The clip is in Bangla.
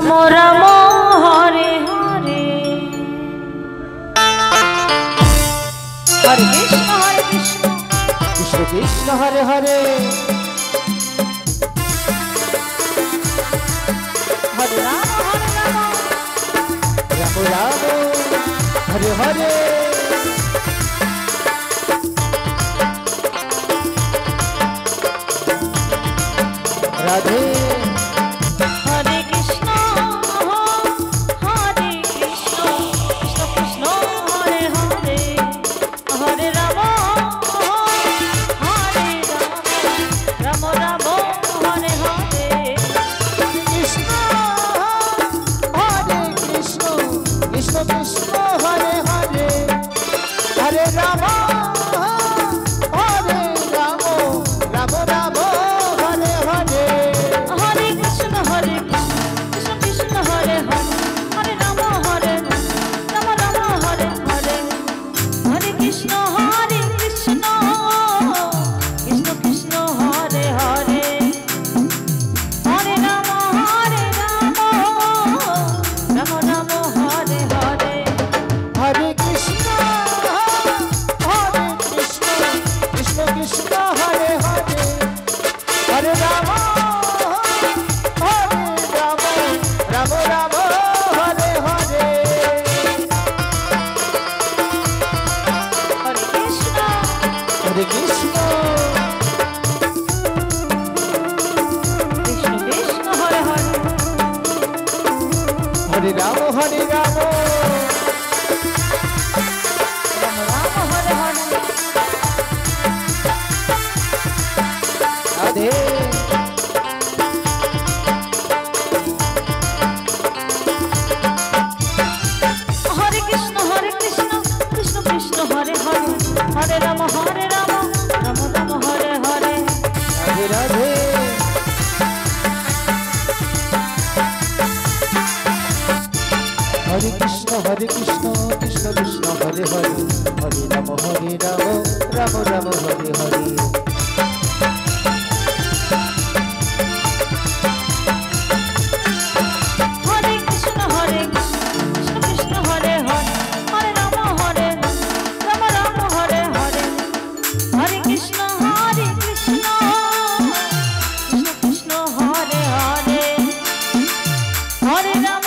রাম রাম হরে হরে হরে কৃষ্ণ কৃষ্ণ কৃষ্ণ হরে হরে হরে রাম রাম রাম হরে হরে রাধে হরে কৃষ্ণ কৃষ্ণ কৃষ্ণ হরে হরে হরে রাম রাম রাম হরে হরে কৃষ্ণ হরে কৃষ্ণ কৃষ্ণ কৃষ্ণ হরে হরে হরে রাম হরে রাম রাম রাম হরে হরে হরে কৃষ্ণ কৃষ্ণ কৃষ্ণ হরে হরে হরে রাম রাম রাম হরে হরে হরে কৃষ্ণ কৃষ্ণ কৃষ্ণ হরে হরে হরে রাম রাম রাম হরে হরে হরে কৃষ্ণ কৃষ্ণ কৃষ্ণ হরে হরে হরে রাম রাম রাম হরে হরে হরে কৃষ্ণ হরে কৃষ্ণ কৃষ্ণ কৃষ্ণ হরে হরে হরে রাম রাম রাম হরে হরে রাধে হরে কৃষ্ণ কৃষ্ণ কৃষ্ণ হরে হরে হরে রাম রাম রাম হরে হরে রাধে রাধে হরে কৃষ্ণ কৃষ্ণ কৃষ্ণ হরে হরে হরে রাম রাম রাম হরে হরে হরে কৃষ্ণ কৃষ্ণ কৃষ্ণ হরে হরে হরে রাম রাম রাম হরে হরে হরে কৃষ্ণ কৃষ্ণ কৃষ্ণ কৃষ্ণ হরে হরে হরে রাম